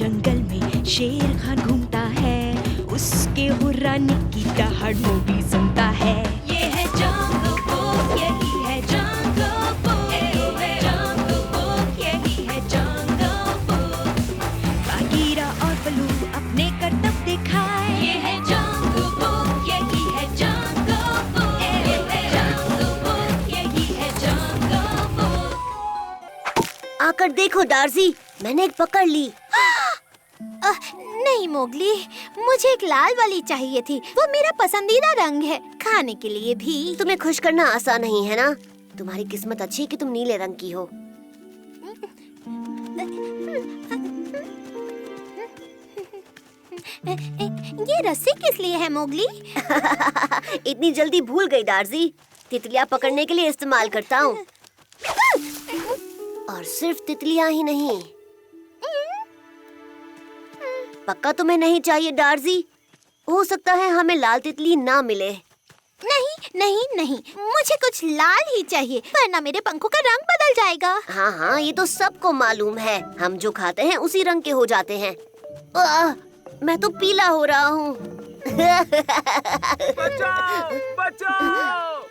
जंगल में शेर खान घूमता है, उसके हुर्राने की दहाड़ मोगली सुनता है। ये है जंगल बुक, यही है जंगल बुक, जंगल बुक, यही है जंगल बुक। बागीरा और बलू अपने करतब दिखाए, ये है जंगल बुक, यही है जंगल बुक, जंगल बुक, यही है जंगल बुक। आकर देखो डार्सी, मैंने एक पकड़ ली। नहीं मोगली, मुझे एक लाल वाली चाहिए थी। वो मेरा पसंदीदा रंग है, खाने के लिए भी। तुम्हें खुश करना आसान नहीं है ना। तुम्हारी किस्मत अच्छी है कि तुम नीले रंग की हो। ये रस्सी किस लिए है मोगली? इतनी जल्दी भूल गई डार्सी। तितलियां पकड़ने के लिए इस्तेमाल करता हूँ। और सिर्फ तितलियां ही नहीं। पक्का तुम्हें नहीं चाहिए डार्सी? हो सकता है हमें लाल तितली ना मिले। नहीं नहीं नहीं, मुझे कुछ लाल ही चाहिए, वरना मेरे पंखों का रंग बदल जाएगा। हाँ हाँ, ये तो सबको मालूम है। हम जो खाते हैं उसी रंग के हो जाते हैं। मैं तो पीला हो रहा हूँ। बचाओ, बचाओ!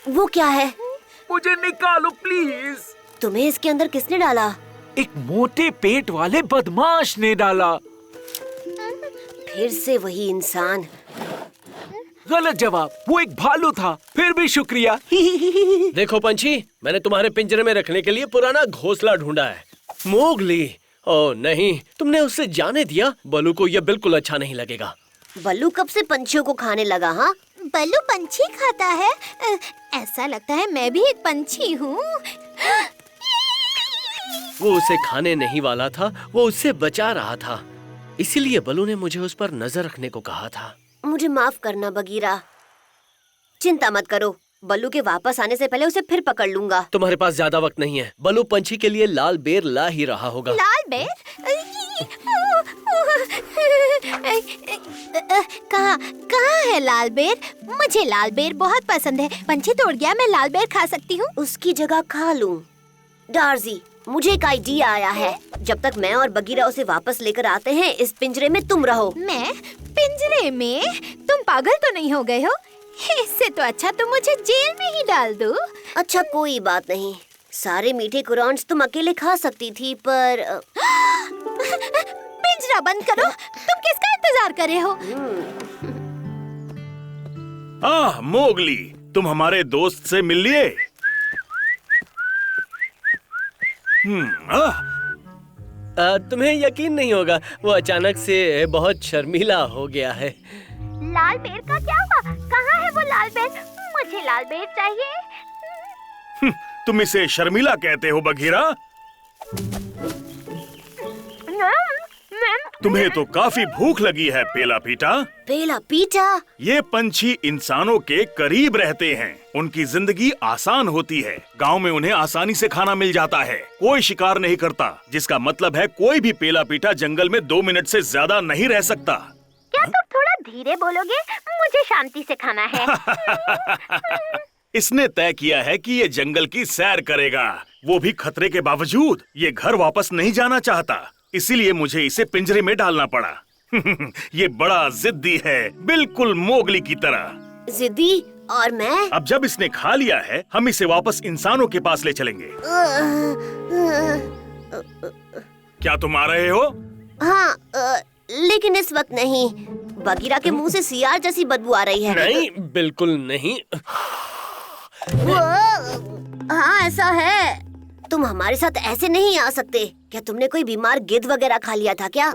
वो क्या है? मुझे निकालो प्लीज। तुम्हें इसके अंदर किसने डाला? एक मोटे पेट वाले बदमाश ने डाला। फिर से वही इंसान। गलत जवाब, वो एक भालू था। फिर भी शुक्रिया। देखो पंछी, मैंने तुम्हारे पिंजरे में रखने के लिए पुराना घोंसला ढूंढा है। मोगली, ओह नहीं, तुमने उससे जाने दिया। बलू को यह बिल्कुल अच्छा नहीं लगेगा। बल्लू कब से पंछियों को खाने लगा? हाँ, बल्लू पंछी खाता है? ऐसा लगता है मैं भी एक पंछी हूँ। वो उसे खाने नहीं वाला था, वो उससे बचा रहा था। इसीलिए बलू ने मुझे उस पर नजर रखने को कहा था। मुझे माफ करना बगीरा। चिंता मत करो, बल्लू के वापस आने से पहले उसे फिर पकड़ लूंगा। तुम्हारे पास ज्यादा वक्त नहीं है। बलू पंछी के लिए लाल बेर ला ही रहा होगा। लाल बेर? कहाँ है लाल बेर? मुझे लाल बेर बहुत पसंद है। पंछी तोड़ गया, मैं लाल बेर खा सकती हूँ? उसकी जगह खा लूं। डार्सी, मुझे एक आइडिया आया है। जब तक मैं और बगीरा उसे वापस लेकर आते हैं, इस पिंजरे में तुम रहो। मैं पिंजरे में? तुम पागल तो नहीं हो गए हो? इससे तो अच्छा तुम मुझे जेल में ही डाल दो। अच्छा, कोई बात नहीं। सारे मीठे कुरान्स तुम अकेले खा सकती थी, पर पिंजरा बंद करो। तुम किसका इंतजार कर रहे हो? मोगली, तुम हमारे दोस्त से मिल लिए? तुम्हें यकीन नहीं होगा, वो अचानक से बहुत शर्मीला हो गया है। लाल बेर का क्या हुआ? कहाँ है वो लाल बेर? मुझे लाल बेर चाहिए। तुम इसे शर्मीला कहते हो बघीरा? तुम्हें तो काफी भूख लगी है पेला पीटा। पेला पीटा? ये पंछी इंसानों के करीब रहते हैं। उनकी जिंदगी आसान होती है। गांव में उन्हें आसानी से खाना मिल जाता है। कोई शिकार नहीं करता, जिसका मतलब है कोई भी पेला पीटा जंगल में 2 मिनट से ज्यादा नहीं रह सकता। क्या तुम थोड़ा धीरे बोलोगे? मुझे शांति से खाना है। इसने तय किया है कि ये जंगल की सैर करेगा, वो भी खतरे के बावजूद। ये घर वापस नहीं जाना चाहता, इसीलिए मुझे इसे पिंजरे में डालना पड़ा। ये बड़ा जिद्दी है, बिल्कुल मोगली की तरह। जिद्दी? और मैं? अब जब इसने खा लिया है, हम इसे वापस इंसानों के पास ले चलेंगे। क्या तुम आ रहे हो? हाँ, लेकिन इस वक्त नहीं। बगीरा के मुंह से सियार जैसी बदबू आ रही है। नहीं, बिल्कुल नहीं। हाँ, ऐसा है। तुम हमारे साथ ऐसे नहीं आ सकते। क्या तुमने कोई बीमार गिद्ध वगैरह खा लिया था क्या?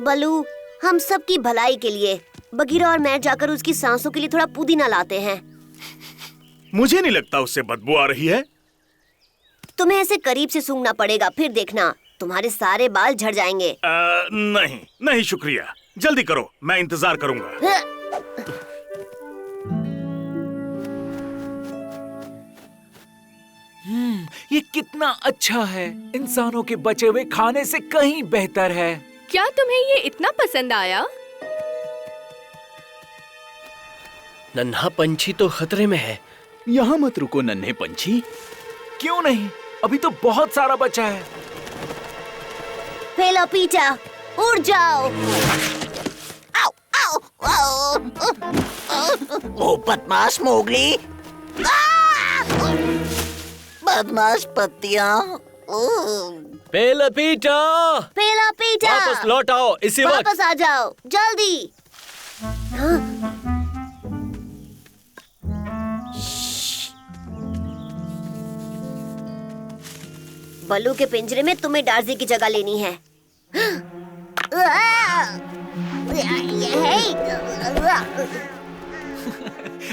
बलू, हम सब की भलाई के लिए बगीरा और मैं जाकर उसकी सांसों के लिए थोड़ा पुदीना लाते हैं। मुझे नहीं लगता उससे बदबू आ रही है। तुम्हें ऐसे करीब से सूंघना पड़ेगा, फिर देखना तुम्हारे सारे बाल झड़ जाएंगे। नहीं नहीं शुक्रिया, जल्दी करो, मैं इंतजार करूंगा। ये कितना अच्छा है। इंसानों के बचे हुए खाने से कहीं बेहतर है। क्या तुम्हें ये इतना पसंद आया? नन्हा पंछी तो खतरे में है। यहाँ मत रुको नन्हे पंछी। क्यों नहीं? अभी तो बहुत सारा बचा है। पेला पीटा, उड़ जाओ। ओ बदमाश मोगली, बदमाश पत्तियां। पेला पीटा, पेला पीटा, वापस लौट आओ इसी वक्त। वापस आ जाओ जल्दी। बल्लू के पिंजरे में तुम्हें डार्जी की जगह लेनी है।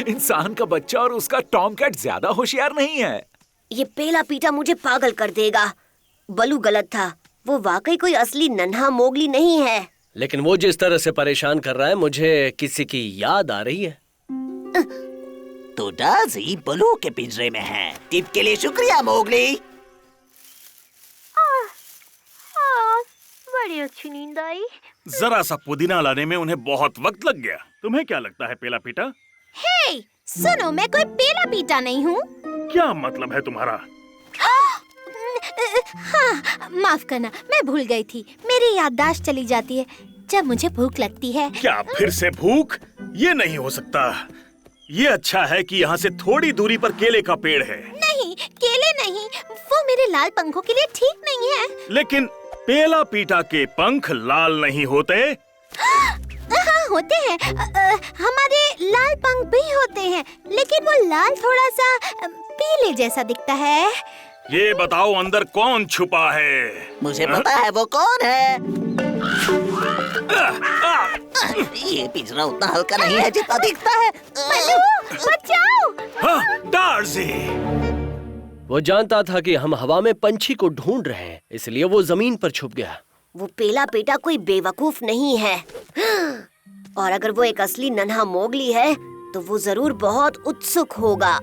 इंसान का बच्चा और उसका टॉम कैट ज्यादा होशियार नहीं है। ये पेला पीटा मुझे पागल कर देगा। बल्लू गलत था, वो वाकई कोई असली नन्हा मोगली नहीं है। लेकिन वो जिस तरह से परेशान कर रहा है, मुझे किसी की याद आ रही है। तो डार्जी बलू के पिंजरे में है। टिप के लिए शुक्रिया मोगली। बड़ी अच्छी नींद आई। जरा सा पुदीना लाने में उन्हें बहुत वक्त लग गया। तुम्हें क्या लगता है पेला पीटा? हे, सुनो, मैं कोई पेला पीटा नहीं हूँ। क्या मतलब है तुम्हारा? हाँ, माफ करना, मैं भूल गई थी। मेरी याददाश्त चली जाती है जब मुझे भूख लगती है। क्या फिर से भूख? ये नहीं हो सकता। ये अच्छा है कि यहाँ से थोड़ी दूरी पर केले का पेड़ है। नहीं, केले नहीं, वो मेरे लाल पंखों के लिए ठीक नहीं है। लेकिन पेला पीटा के पंख लाल नहीं होते। हाँ, होते हैं। हमारे लाल पंख भी होते हैं, लेकिन वो लाल थोड़ा सा पीले जैसा दिखता है। ये बताओ अंदर कौन छुपा है? मुझे पता है वो कौन है। ये पिंजरा उतना हल्का नहीं है जितना दिखता है। बचाओ! हाँ, डार्जी। वो जानता था कि हम हवा में पंछी को ढूंढ रहे हैं, इसलिए वो जमीन पर छुप गया। वो पेला पेटा कोई बेवकूफ नहीं है। और अगर वो एक असली नन्हा मोगली है तो वो जरूर बहुत उत्सुक होगा।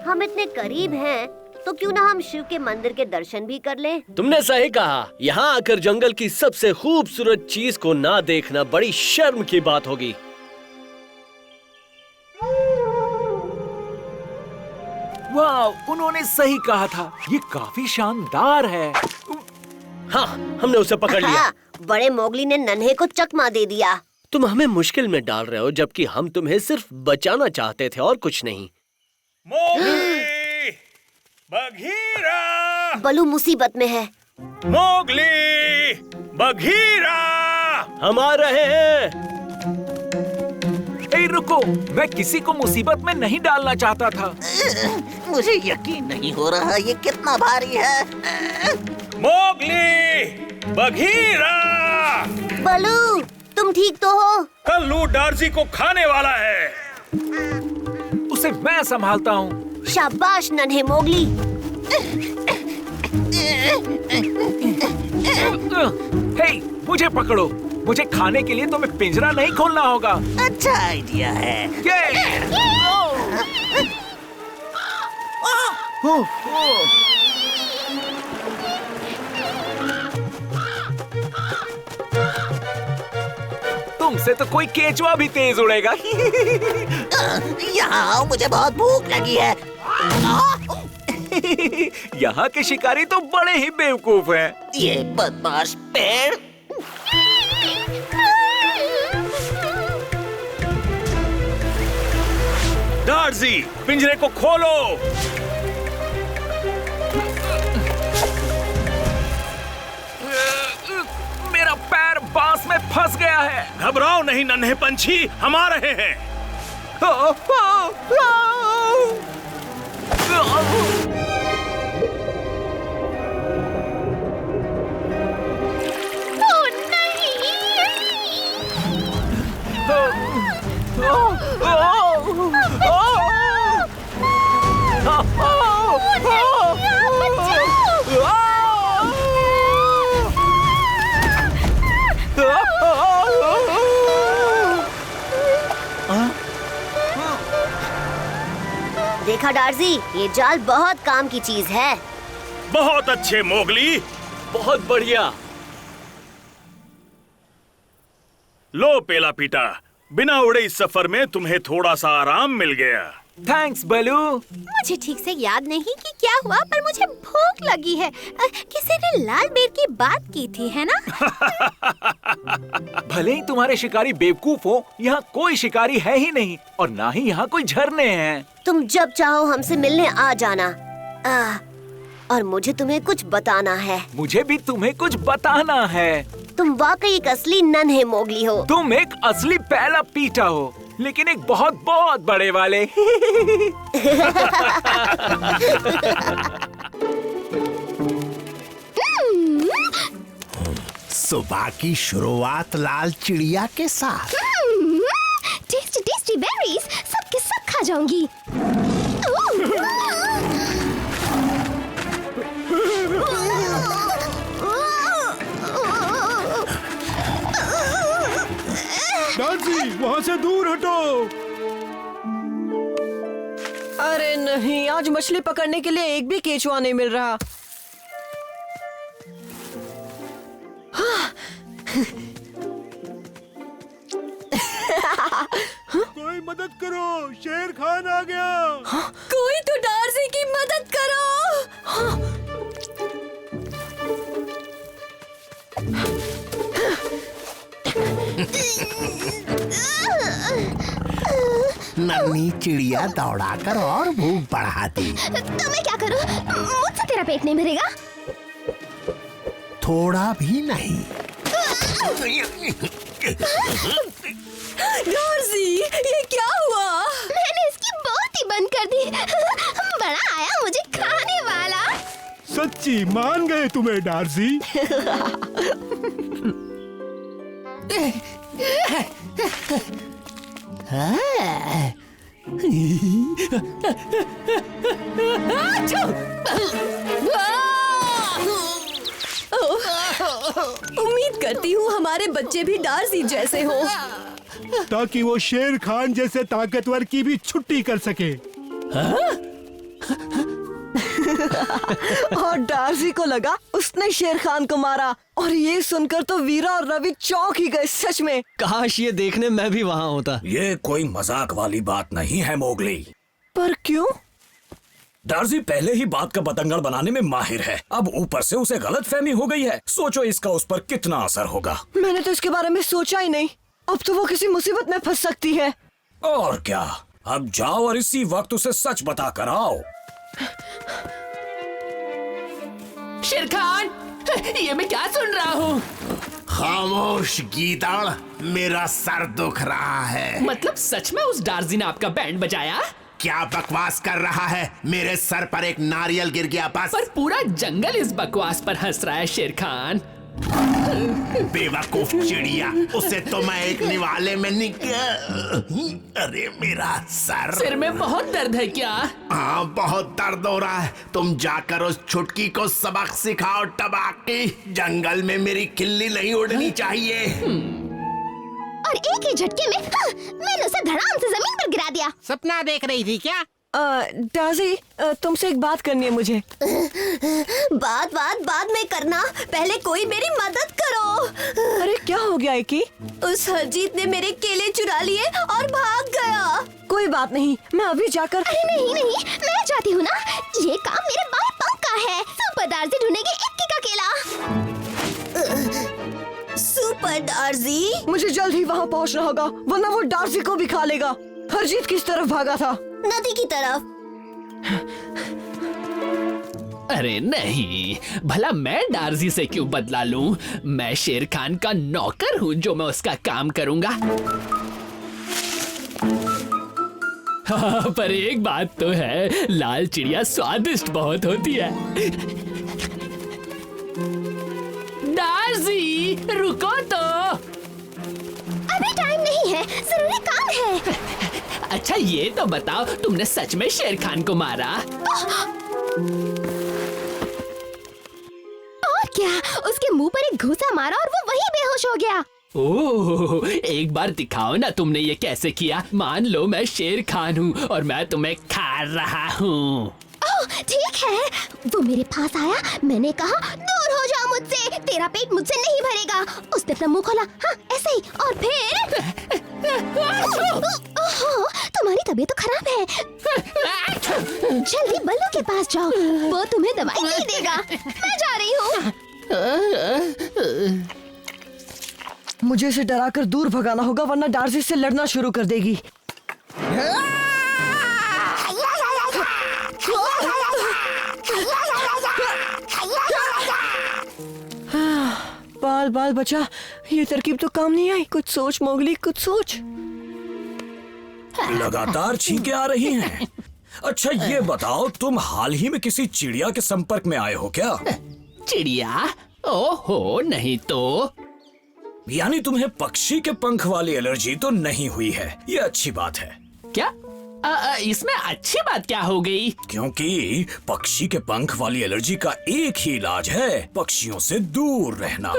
हम इतने करीब हैं, तो क्यों ना हम शिव के मंदिर के दर्शन भी कर लें? तुमने सही कहा। यहाँ आकर जंगल की सबसे खूबसूरत चीज को ना देखना बड़ी शर्म की बात होगी। वाह, उन्होंने सही कहा था। ये काफी शानदार है। हाँ, हमने उसे पकड़ लिया। हाँ, बड़े मोगली ने नन्हे को चकमा दे दिया। तुम हमें मुश्किल में डाल रहे हो, जबकि हम तुम्हें सिर्फ बचाना चाहते थे और कुछ नहीं। मोगली, बघीरा, बलू मुसीबत में है। मोगली, बघीरा, हम आ रहे हैं। ए, रुको, मैं किसी को मुसीबत में नहीं डालना चाहता था। मुझे यकीन नहीं हो रहा ये कितना भारी है। मोगली, बघीरा, बलू, तुम ठीक तो हो? कल्लू डार्जी को खाने वाला है। उसे मैं संभालता हूँ। शाबाश नन्हे मोगली। हे, मुझे पकड़ो। मुझे खाने के लिए तुम्हें पिंजरा नहीं खोलना होगा। अच्छा आइडिया है। तुमसे तो कोई केचुआ भी तेज उड़ेगा। यहाँ आओ, मुझे बहुत भूख लगी है। यहाँ के शिकारी तो बड़े ही बेवकूफ हैं। ये बदमाश पेड़। डार्जी, पिंजरे को खोलो। मेरा पैर बांस में फंस गया है। घबराओ नहीं नन्हे पंछी, हम आ रहे हैं। देखा डार्जी, ये जाल बहुत काम की चीज है। बहुत अच्छे मोगली, बहुत बढ़िया। लो पेला पीटा, बिना उड़े इस सफर में तुम्हें थोड़ा सा आराम मिल गया। थैंक्स बलू। मुझे ठीक से याद नहीं कि क्या हुआ, पर मुझे भूख लगी है। किसी ने लाल बेर की बात की थी, है ना? भले ही तुम्हारे शिकारी बेवकूफ हो, यहाँ कोई शिकारी है ही नहीं और ना ही यहाँ कोई झरने हैं। तुम जब चाहो हमसे मिलने आ जाना। और मुझे तुम्हें कुछ बताना है। मुझे भी तुम्हें कुछ बताना है। तुम वाकई एक असली नन्हे मोगली हो। तुम एक असली पहला पीटा हो, लेकिन एक बहुत बहुत बड़े वाले। सुबह की शुरुआत लाल चिड़िया के साथ। टेस्टी टेस्टी बेरीज, सब के सब खा जाऊंगी। डांसी, वहाँ से दूर हटो। अरे नहीं, आज मछली पकड़ने के लिए एक भी केचुआ नहीं मिल रहा। कोई मदद करो, शेर खान आ गया। कोई तो डार्सी की मदद करो। नन्ही चिड़िया दौड़ाकर और भूख बढ़ा दी। तो मैं क्या करूं? मुझसे तेरा पेट नहीं भरेगा। थोड़ा भी नहीं। डार्सी, ये क्या हुआ? मैंने इसकी बहुत ही बंद कर दी। बड़ा आया मुझे खाने वाला। सच्ची मान गए तुम्हें डार्सी। उम्मीद करती हूँ हमारे बच्चे भी डार्सी जैसे हो, ताकि वो शेर खान जैसे ताकतवर की भी छुट्टी कर सके। और डार्सी को लगा उसने शेर खान को मारा, और ये सुनकर तो वीरा और रवि चौंक ही गए। सच में काश ये देखने मैं भी वहाँ होता। ये कोई मजाक वाली बात नहीं है मोगली। पर क्यों? डार्सी पहले ही बात का बतंगड़ बनाने में माहिर है, अब ऊपर से उसे गलतफहमी हो गई है। सोचो इसका उस पर कितना असर होगा। मैंने तो इसके बारे में सोचा ही नहीं। अब तो वो किसी मुसीबत में फंस सकती है। और क्या, अब जाओ और इसी वक्त उसे सच बता कर आओ। शेर खान, ये मैं क्या सुन रहा हूँ? खामोश गीदड़, मेरा सर दुख रहा है। मतलब सच में उस डार्सी ने आपका बैंड बजाया? क्या बकवास कर रहा है? मेरे सर पर एक नारियल गिर गया बस। पर पूरा जंगल इस बकवास पर हंस रहा है शेर खान। बेवकूफ चिड़िया, उसे तो मैं एक निवाले में अरे मेरा सर। सिर में बहुत दर्द है क्या? हाँ, बहुत दर्द हो रहा है। तुम जाकर उस छुटकी को सबक सिखाओ टबाकी। जंगल में मेरी खिल्ली नहीं उड़नी चाहिए। और एक ही झटके में मैंने उसे धड़ाम से जमीन पर गिरा दिया। सपना देख रही थी क्या? डार्सी, तुमसे एक बात करनी है मुझे। बाद में करना, पहले कोई मेरी मदद करो। अरे क्या हो गया एकी? उस हरजीत ने मेरे केले चुरा लिए और भाग गया। कोई बात नहीं, मैं अभी जाकर। अरे नहीं, मैं चाहती हूँ ना, ये काम मेरे बाएं पंख का है। सुपर डार्सी ढूंढेगी इक्की का केला। Super Darcy? मुझे जल्द ही वहाँ पहुँचना होगा, वरना वो डार्सी को भी खा लेगा। हरजीत किस तरफ भागा था? नदी की तरफ। अरे नहीं, भला मैं डार्सी से क्यों बदला लूं? मैं शेर खान का नौकर हूँ जो मैं उसका काम करूंगा। हाँ, पर एक बात तो है, लाल चिड़िया स्वादिष्ट बहुत होती है। डार्सी, रुको तो। अभी टाइम नहीं है, जरूरी काम है। अच्छा ये तो बताओ, तुमने सच में शेर खान को मारा? और क्या, उसके मुंह पर एक घूंसा मारा और वो वहीं बेहोश हो गया। ओह, एक बार दिखाओ ना तुमने ये कैसे किया। मान लो मैं शेर खान हूँ और मैं तुम्हें खा रहा हूँ। ओह, ठीक है। वो मेरे पास आया, मैंने कहा दूर हो जाओ मुझसे, तेरा पेट मुझसे नहीं भरेगा। उसने अपना मुंह खोला, हाँ ऐसे ही, और फिर ओह, तुम्हारी तबीयत तो खराब है। जल्दी बल्लू के पास जाओ, वो तुम्हें दवाई नहीं देगा। मैं जा रही हूँ। मुझे इसे डराकर दूर भगाना होगा, वरना डार्सी से लड़ना शुरू कर देगी। बाल बाल बचा, ये तरकीब तो काम नहीं आई। कुछ सोच मोगली, कुछ सोच। लगातार छींकें आ रही हैं। अच्छा ये बताओ, तुम हाल ही में किसी चिड़िया के संपर्क में आए हो क्या? चिड़िया? ओहो नहीं तो। यानी तुम्हें पक्षी के पंख वाली एलर्जी तो नहीं हुई है, ये अच्छी बात है। क्या? इसमें अच्छी बात क्या हो गई? क्योंकि पक्षी के पंख वाली एलर्जी का एक ही इलाज है, पक्षियों से दूर रहना।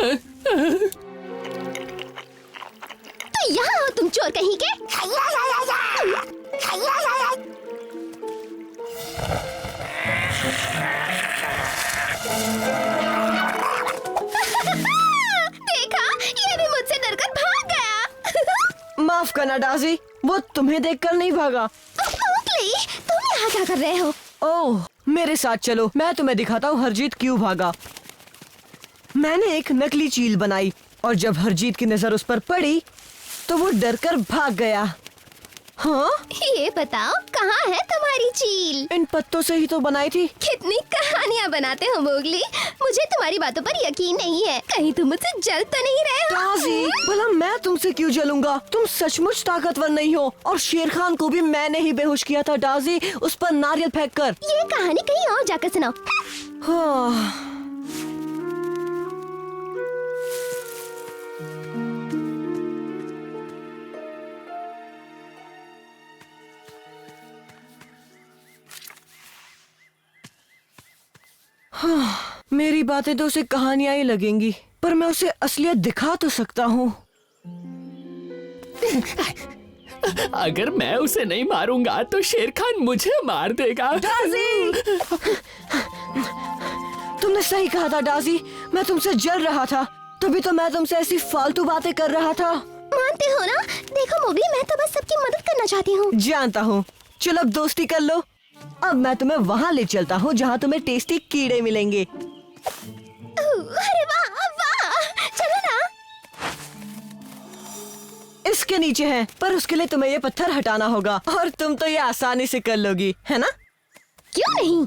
तो यहाँ हो तुम चोर कहीं के। देखा, ये भी मुझसे डरकर भाग गया। माफ करना डार्सी, वो तुम्हें देखकर नहीं भागा। मोगली, तुम यहाँ क्या कर रहे हो? ओह, मेरे साथ चलो, मैं तुम्हें दिखाता हूँ हरजीत क्यों भागा। मैंने एक नकली चील बनाई और जब हरजीत की नजर उस पर पड़ी तो वो डरकर भाग गया। हाँ? ये बताओ, कहाँ है तुम्हारी चील? इन पत्तों से ही तो बनाई थी। कितनी कहानियाँ बनाते हो मोगली, मुझे तुम्हारी बातों पर यकीन नहीं है। कहीं तुम मुझसे जल तो नहीं रहे हो? डार्सी, भला मैं तुमसे क्यों जलूंगा? तुम सचमुच ताकतवर नहीं हो, और शेर खान को भी मैंने ही बेहोश किया था डार्सी, उस पर नारियल फेंककर। ये कहानी कहीं और जाकर सुनाओ। हाँ। हाँ, मेरी बातें तो उसे कहानियां ही लगेंगी, पर मैं उसे असलियत दिखा तो सकता हूँ। अगर मैं उसे नहीं मारूंगा तो शेर खान मुझे मार देगा। तुमने सही कहा था डार्सी, मैं तुमसे जल रहा था, तभी तो मैं तुमसे ऐसी फालतू बातें कर रहा था। मानते हो ना? देखो मोगली, मैं तो बस सबकी मदद करना चाहती हूँ। जानता हूँ, चलो अब दोस्ती कर लो। अब मैं तुम्हें वहाँ ले चलता हूँ जहाँ तुम्हें टेस्टी कीड़े मिलेंगे। अरे वाह वाह, चलो ना। इसके नीचे है, पर उसके लिए तुम्हें ये पत्थर हटाना होगा, और तुम तो ये आसानी से कर लोगी, है ना? क्यों नहीं?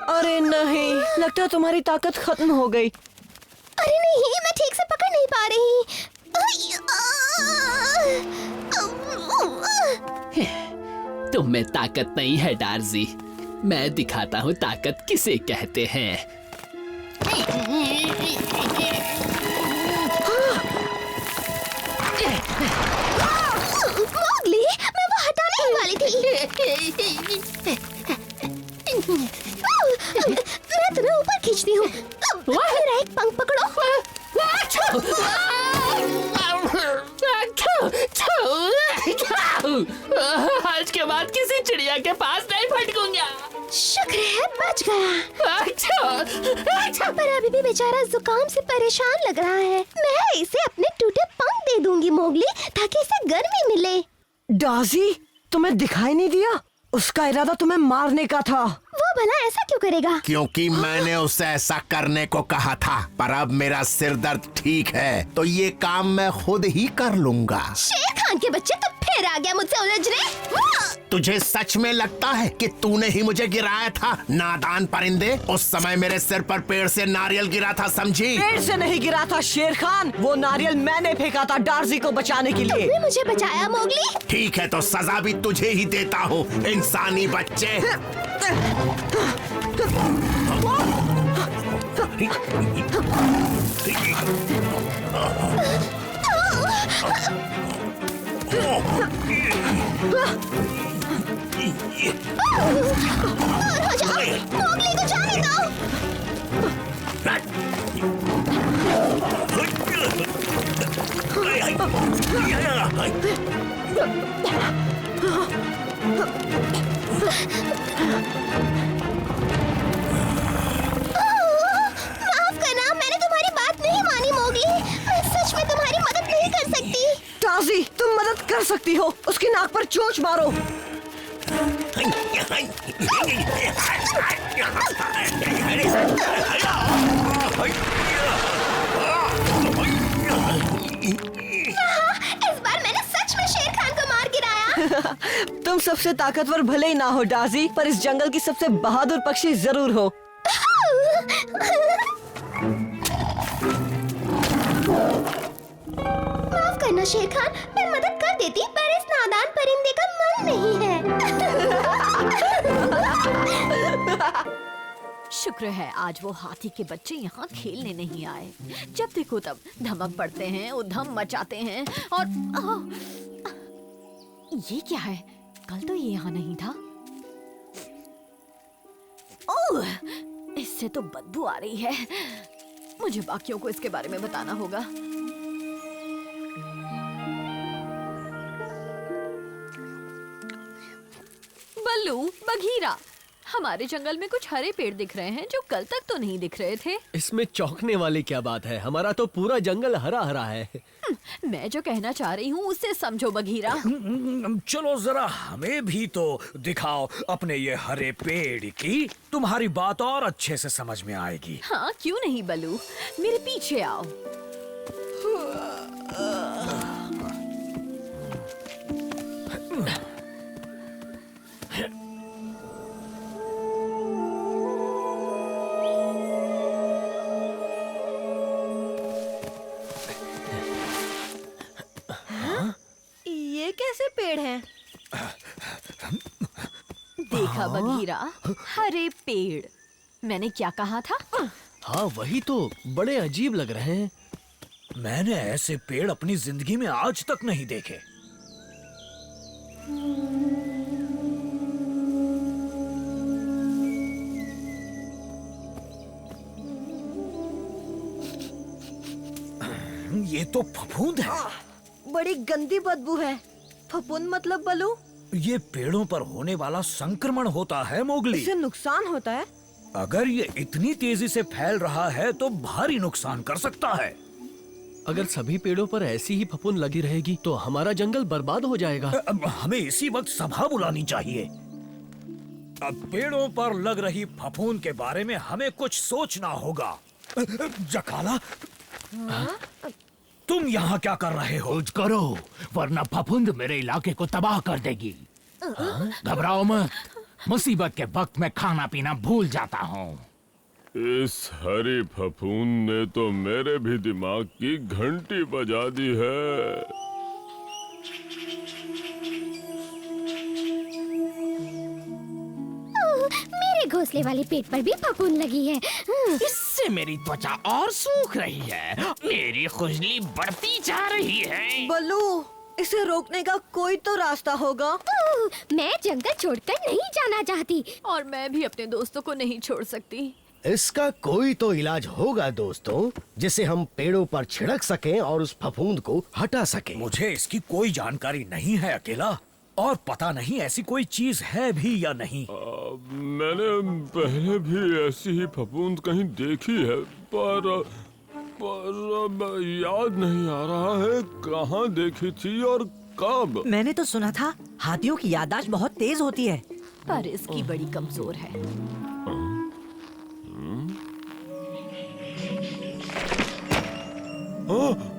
अरे नहीं, लगता है तुम्हारी ताकत खत्म हो गई। अरे नहीं, मैं ठीक से पकड़ नहीं पा रही। तुम में ताकत नहीं है डार्सी, मैं दिखाता हूँ ताकत किसे कहते हैं। मोगली, मैं वो हटाने ही वाली थी। मैं तुम्हें ऊपर खींचती हूँ। मेरा एक पंख पकड़ो। आज के बाद किसी चिड़िया के पास नहीं फटकूंगा। शुक्र है बच गया। पर अभी भी बेचारा जुकाम से परेशान लग रहा है। मैं इसे अपने टूटे पंख दे दूंगी मोगली, ताकि इसे गर्मी मिले। डार्सी, तुम्हें दिखाई नहीं दिया? उसका इरादा तुम्हें मारने का था। वो भला ऐसा क्यों करेगा? क्योंकि मैंने उसे ऐसा करने को कहा था, पर अब मेरा सिर दर्द ठीक है, तो ये काम मैं खुद ही कर लूंगा। शेर खान के बच्चे तो फिर आ गया मुझसे उलझने। तुझे सच में लगता है कि तूने ही मुझे गिराया था? नादान परिंदे, उस समय मेरे सिर पर पेड़ से नारियल गिरा था, समझी? पेड़ से नहीं गिरा था शेर खान, वो नारियल मैंने फेंका था डार्सी को बचाने के लिए। तुमने मुझे बचाया मोगली। ठीक है, तो सजा भी तुझे ही देता हूँ, इंसानी बच्चे। मोगली को जाने दो। माफ करना, मैंने कर सकती हो, उसकी नाक पर चोंच मारो। इस बार मैंने सच में शेर खान को मार गिराया। तुम सबसे ताकतवर भले ही ना हो डार्सी, पर इस जंगल की सबसे बहादुर पक्षी जरूर हो। माफ करना शेर खान, मैं मदद कर देती, पर इस नादान परिंदे का मन नहीं है। शुक्र है आज वो हाथी के बच्चे यहाँ खेलने नहीं आए। जब देखो तब धमक पड़ते हैं, उधम मचाते हैं और ये क्या है? कल तो ये यहाँ नहीं था। ओह, इससे तो बदबू आ रही है। मुझे बाकियों को इसके बारे में बताना होगा। बल्लू, बघीरा, हमारे जंगल में कुछ हरे पेड़ दिख रहे हैं जो कल तक तो नहीं दिख रहे थे। इसमें चौंकने वाली क्या बात है? हमारा तो पूरा जंगल हरा हरा है। मैं जो कहना चाह रही हूँ उससे समझो बघीरा। चलो जरा हमें भी तो दिखाओ अपने ये हरे पेड़ की, तुम्हारी बात और अच्छे से समझ में आएगी। हाँ क्यों नहीं बल्लू, मेरे पीछे आओ। ये कैसे पेड़ हैं? देखा बघीरा, हरे पेड़। मैंने क्या कहा था? हाँ वही तो, बड़े अजीब लग रहे हैं। मैंने ऐसे पेड़ अपनी जिंदगी में आज तक नहीं देखे। ये तो फफूंद है। बड़ी गंदी बदबू है। फफूंद मतलब बल्लू? ये पेड़ों पर होने वाला संक्रमण होता है मोगली। इससे नुकसान होता है? अगर ये इतनी तेजी से फैल रहा है तो भारी नुकसान कर सकता है। अगर सभी पेड़ों पर ऐसी ही फफूंद लगी रहेगी तो हमारा जंगल बर्बाद हो जाएगा। हमें इसी वक्त सभा बुलानी चाहिए। अब पेड़ों पर लग रही फफूंद के बारे में हमें कुछ सोचना होगा। जकाला, तुम यहाँ क्या कर रहे हो? कुछ करो वरना फफूंद मेरे इलाके को तबाह कर देगी। घबराओ मत, मुसीबत के वक्त मैं खाना पीना भूल जाता हूँ। इस हरी फफूंद ने तो मेरे भी दिमाग की घंटी बजा दी है। मेरे घोंसले वाले पेड़ पर भी फफूंद लगी है। इससे मेरी त्वचा और सूख रही है, मेरी खुजली बढ़ती जा रही है। बल्लू, इसे रोकने का कोई तो रास्ता होगा। मैं जंगल छोड़कर नहीं जाना चाहती। और मैं भी अपने दोस्तों को नहीं छोड़ सकती। इसका कोई तो इलाज होगा दोस्तों, जिसे हम पेड़ों पर छिड़क सकें और उस फफूंद को हटा सकें। मुझे इसकी कोई जानकारी नहीं है अकेला, और पता नहीं ऐसी कोई चीज है भी या नहीं। मैंने पहले भी ऐसी ही फफूंद कहीं देखी है, पर अब याद नहीं आ रहा है कहाँ देखी थी और कब। मैंने तो सुना था हाथियों की याददाश्त बहुत तेज होती है, पर इसकी बड़ी कमजोर है।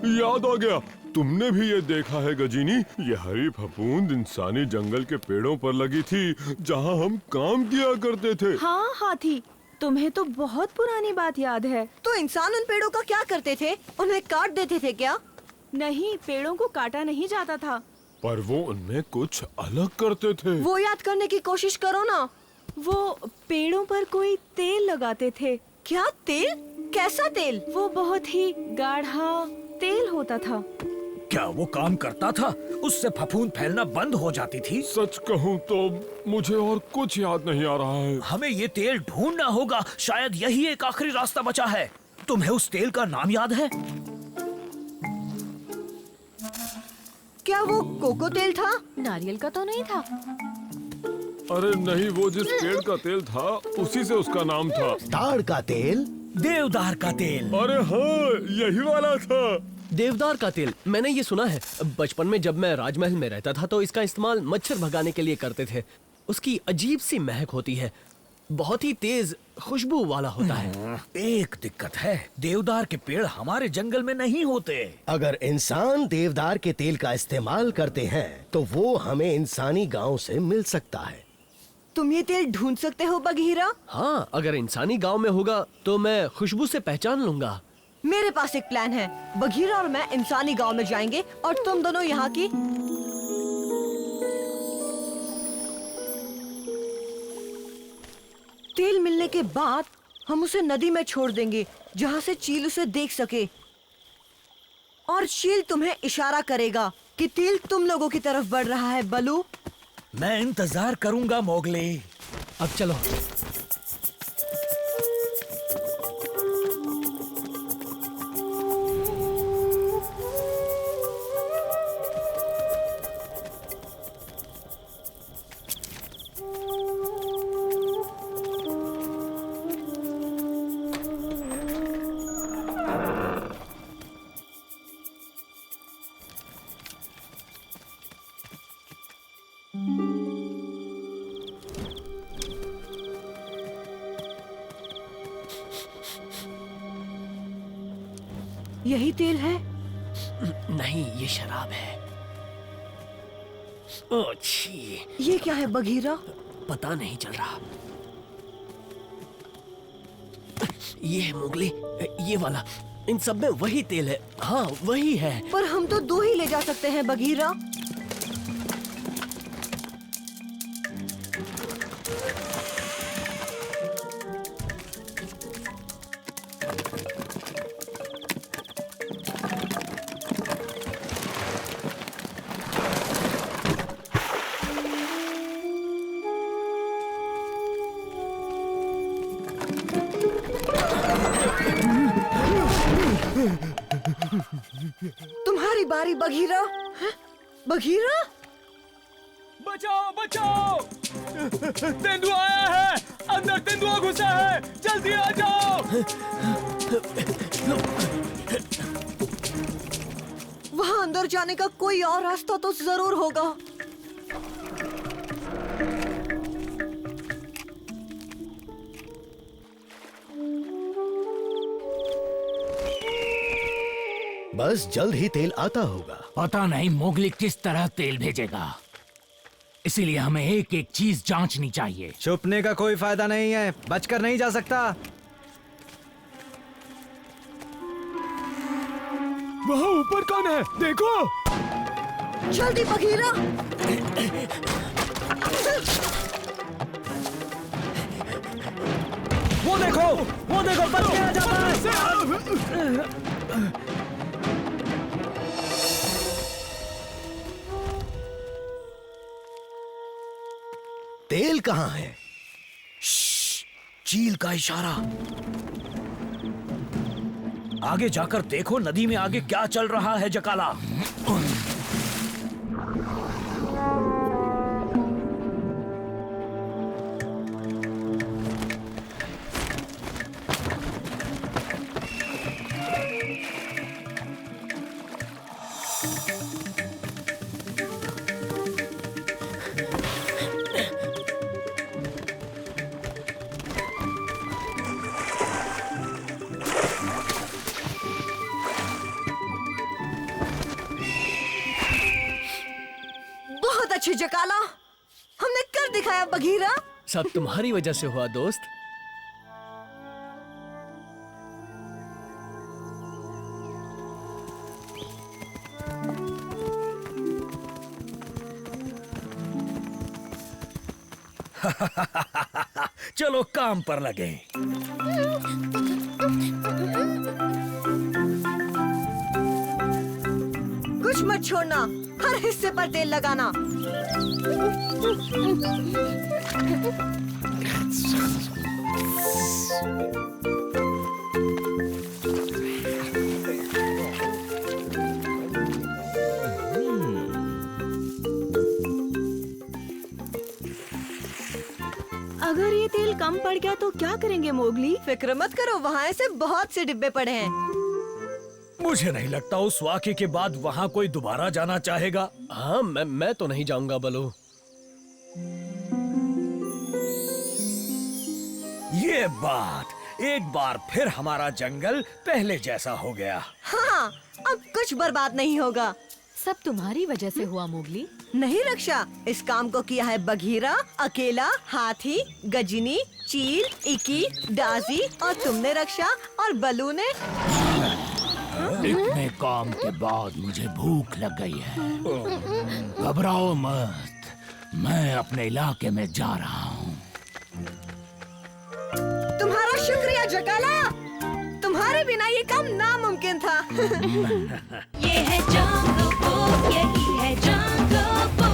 याद आ गया, तुमने भी ये देखा है गजीनी? ये हरी फफूंद इंसानी जंगल के पेड़ों पर लगी थी जहाँ हम काम किया करते थे। हाँ हाथी, तुम्हें तो बहुत पुरानी बात याद है। तो इंसान उन पेड़ों का क्या करते थे? उन्हें काट देते थे क्या? नहीं, पेड़ों को काटा नहीं जाता था, पर वो उनमें कुछ अलग करते थे। वो याद करने की कोशिश करो ना। वो पेड़ों पर कोई तेल लगाते थे। क्या तेल? कैसा तेल? वो बहुत ही गाढ़ा तेल होता था। क्या वो काम करता था? उससे फफूंद फैलना बंद हो जाती थी? सच कहूँ तो मुझे और कुछ याद नहीं आ रहा है। हमें ये तेल ढूंढना होगा, शायद यही एक आखिरी रास्ता बचा है। तुम्हें उस तेल का नाम याद है? क्या वो कोको तेल था? नारियल का तो नहीं था। अरे नहीं, वो जिस पेड़ का तेल था उसी से उसका नाम था। ताड़ का तेल? देवदार का तेल? अरे हाँ, यही वाला था। देवदार का तेल, मैंने ये सुना है। बचपन में जब मैं राजमहल में रहता था तो इसका इस्तेमाल मच्छर भगाने के लिए करते थे। उसकी अजीब सी महक होती है, बहुत ही तेज खुशबू वाला होता है। एक दिक्कत है, देवदार के पेड़ हमारे जंगल में नहीं होते। अगर इंसान देवदार के तेल का इस्तेमाल करते हैं तो वो हमें इंसानी गांव से मिल सकता है। तुम ये तेल ढूंढ सकते हो बघीरा? हाँ, अगर इंसानी गांव में होगा तो मैं खुशबू से पहचान लूंगा। मेरे पास एक प्लान है। बघीरा और मैं इंसानी गांव में जाएंगे और तुम दोनों यहाँ की तेल मिलने के बाद हम उसे नदी में छोड़ देंगे जहाँ से चील उसे देख सके, और चील तुम्हें इशारा करेगा कि तेल तुम लोगों की तरफ बढ़ रहा है। बलू, मैं इंतजार करूंगा मोगली। अब चलो। यही तेल है? नहीं, ये शराब है। ओह छी, ये क्या है बघीरा? पता नहीं चल रहा। ये है मोगली, ये वाला। इन सब में वही तेल है। हाँ, वही है। पर हम तो 2 ही ले जा सकते हैं बघीरा। तुम्हारी बारी बघीरा। बघीरा, बचाओ बचाओ, तेंदुआ आया है, अंदर तेंदुआ घुसा है, जल्दी आ जाओ। वहाँ अंदर जाने का कोई और रास्ता तो जरूर होगा। बस जल्द ही तेल आता होगा। पता नहीं मोगली किस तरह तेल भेजेगा, इसीलिए हमें एक एक चीज जांचनी चाहिए। छुपने का कोई फायदा नहीं है, बचकर नहीं जा सकता। वहाँ ऊपर कौन है? देखो। जल्दी बघीरा। वो देखो बच के आ जाता है। तेल कहाँ है? चील का इशारा। आगे जाकर देखो नदी में आगे क्या चल रहा है जकाला। अच्छी जकाला, हमने कर दिखाया बघीरा। सब तुम्हारी वजह से हुआ दोस्त। चलो काम पर लगे। कुछ मत छोड़ना, हर हिस्से पर तेल लगाना। अगर ये तेल कम पड़ गया तो क्या करेंगे मोगली? फिक्र मत करो, वहाँ ऐसे बहुत से डिब्बे पड़े हैं। मुझे नहीं लगता उस वाक़े के बाद वहाँ कोई दोबारा जाना चाहेगा। हाँ, मैं तो नहीं जाऊंगा बलू। ये बात, एक बार फिर हमारा जंगल पहले जैसा हो गया। हाँ, अब कुछ बर्बाद नहीं होगा। सब तुम्हारी वजह से हुआ मोगली। नहीं रक्षा, इस काम को किया है बघीरा, अकेला, हाथी, गजनी, चील, इकी, डाजी और तुमने रक्षा, और बलू ने। इतने काम के बाद मुझे भूख लग गई है। घबराओ मत, मैं अपने इलाके में जा रहा हूँ। तुम्हारा शुक्रिया जकाला, तुम्हारे बिना ये काम नामुमकिन था। ये है जंगल बुक, यही है जंगल बुक।